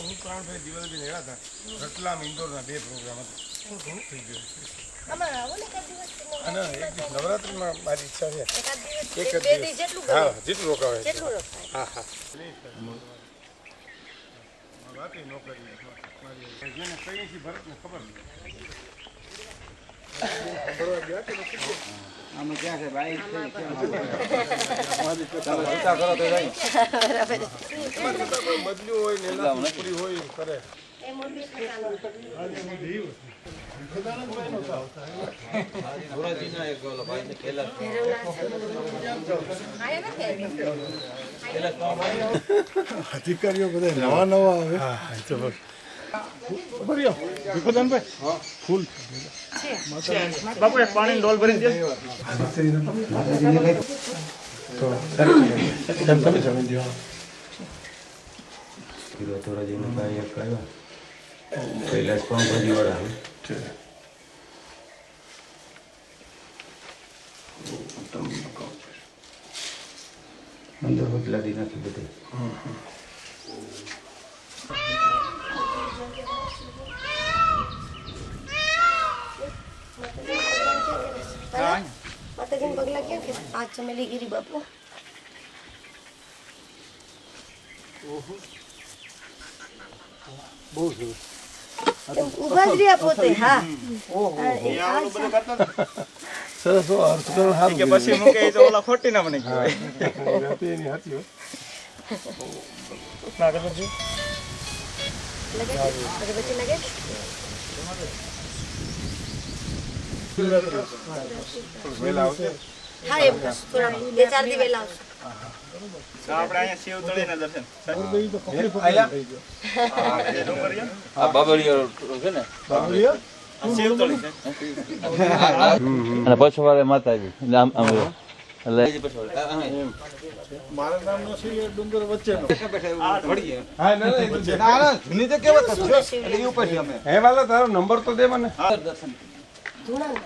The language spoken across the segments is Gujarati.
હું પ્રાણભાઈ દિવાળી નેડા હતા રતલામ ઇન્દોરના 2 પ્રોગ્રામ હતા ઘણું થઈ ગયું અને એક દિવસ નવરાત્રિમાં મારી ઈચ્છા છે એક જ દિવસ હા જેટલું રોકાવે હા હા વાત ન કરી જેને કઈ છે ભરતને ખબર આમાં ક્યાં છે ભાઈ ચિંતા કરો તો ભાઈ બદલ્યું હોય ને એના પૂરી હોય કરે અધિકારીઓ બધા નવા આવે ફૂલ બાપુ એક પાણી ડોલ ભરી દે થોડા જેને ભાઈ એક આવ્યા કૈલાસ પણ બધી વાળા અંદર બદલાડી નાખી બધે માતાજીને પગલા ક્યાં કે આ ચમેલી ગીરી બાપુ બહુ સરસ ઉભા જ રહ્યા પોતે હા સરસ અર્થકરણ સારું કે પછી મૂકે તો ઓલા ખોટી ના મને એની હાથી હોય ના કરજો જી લગે પછી લગે વેલા આવશે હા એમ થોડા 2-4 દી વેલા આવશે આપણે અહીંયા શિવ તળીના દર્શન આ બાબરિયો છે ને શિવ તળી છે અને પછવાડે માતાજી આમ આમ એટલે મારા નામનો છે એ ડુંગર વચ્ચેનો આ ઢોળીએ હા ના જૂની તો કેવત છે એટલે ઉપર છે અમે હે વાલા તારો નંબર તો દે મને દર્શન ધૂણા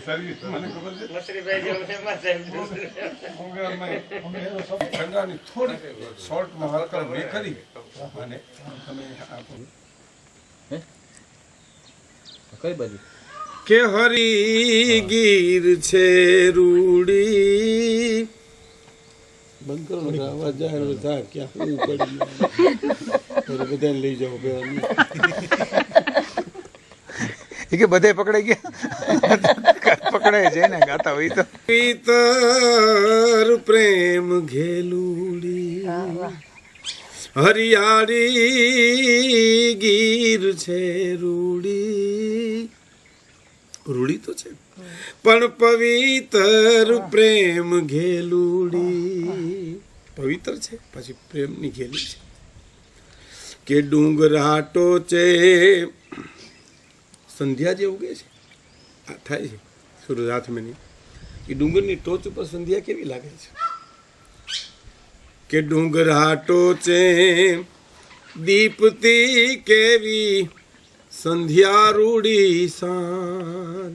સર્વિસ મને ખબર છે મસરીભાઈ જેવું ફેમસ છે ઠંડાની થોડી શોર્ટમાં હલકા મેં કરી અને તમે કઈ બાજુ કે હરી ગીર છે રૂડી બંધ કરો ને આવાજ જાય ને થાય ક્યાં હું પડી બધાને લઈ જાઓ એ કે બધે પકડાઈ ગયા પકડાય છે ને ગાતા હોય તો પિતર પ્રેમ ઘેલુડી હરિયાળી ગીર છે રૂડી રૂડી તો છે પણ પવિત્ર પ્રેમ ઘેલુડી પવિત્ર છે પછી પ્રેમની ઘેલી છે કે ડુંગરાટો છે સંધ્યા જે ઉગે છે આ થાય છે સૂરજ હાથમાં નહીં એ ડુંગરની ટોચ ઉપર સંધ્યા કેવી લાગે છે કે ડુંગર હાટો છે દીપતી કેવી સંધ્યા રૂડી સાંજ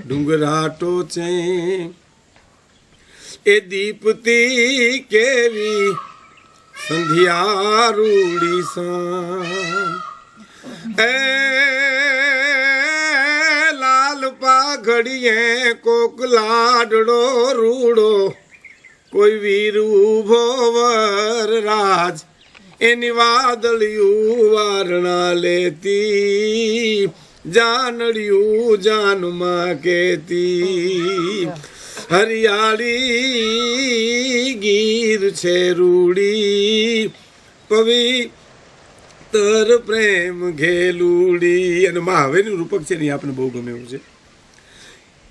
ડુંગર હાટો છે એ દીપતી કેવી સંધ્યા રૂડી સાંજ એ લાલ પાઘડીએ કોક લાડડો રૂડો કોઈ વીર ઉભો વર રાજ એની વાદળિયું વારણા લેતી જાનડિયું જાનમાં કેતી હરિયાળી ગીર છે રૂડી પવિત્ર પ્રેમ ઘેલુડી અને મહાવીરનું રૂપક છે ને આપણે બહુ ગમે એવું છે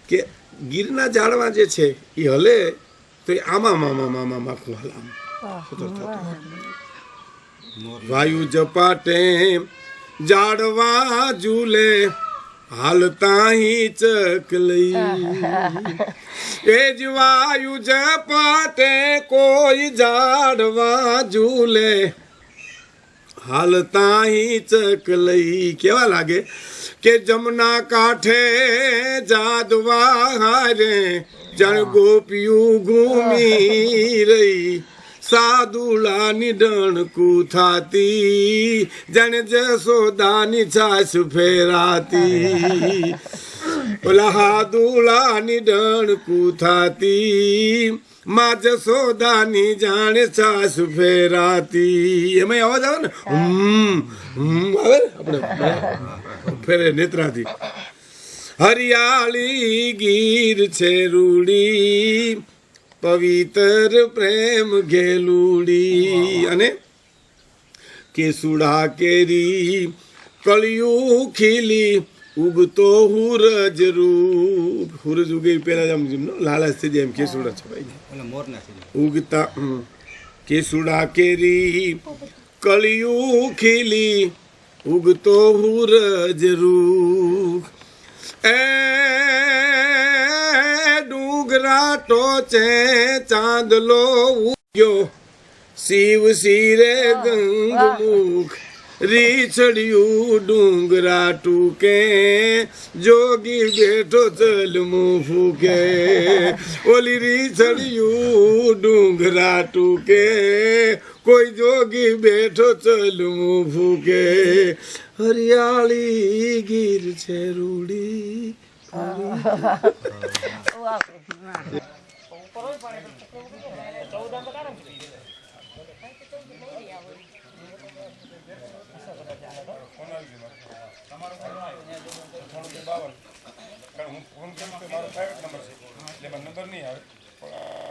કે ગીરના ઝાડવા જે છે એ હલે તો એ આમાં માખું હાલ આમ વાયુ જપાટે જાડવા ઝૂલે હાલતા હી ચકલઈ એ જ વાયુ જપાટે કોઈ જાડવા ઝૂલે હાલતા હી ચકલઈ કેવા લાગે કે જમના કાંઠે જાદવા હારે જણ ગોપિયું ઘૂમી રહી સાદુલાની ડણકું થાતી જણ જસોદાની છાસ ફેરાતી ઓલા હાદુલાની ડણકું થાતી માં જસોદાની જાણે છાસ ફેરાતી એમાં અવાજ આવે ને આવે ને આપણે ફેરે નેત્રાથી હરિયાળી ગીર છે રૂડી પવિત્ર પ્રેમ ઘેલુડી અને કેસુડા કેરી કળિયું ખીલી ઉગતો હુરજ રૂપ હુરજ ઉગે પેલા આમ લાલાશ થઈ જાય એમ કેસુડા છપાઈ ઉગતા કેસુડા કેરી કળિયું ખીલી ઉગતો હુરજ રૂપ એ ડુંગરા ટોચે ચાંદલો ઉગ્યો શિવ શિરે ગંગમુખ રીછડિયું ડુંગરા ટૂકે જોગી બેઠો ચલમું ફૂકે ઓલી રીછડિયું ડુંગરા ટૂકે કોઈ જોગી બેઠો ચલમું ફૂકે હરિયાળી ગીર છે રૂડી હું ફોન કરું તો મારો પ્રાઇવેટ નંબર છે એટલે નંબર નહીં આવે પણ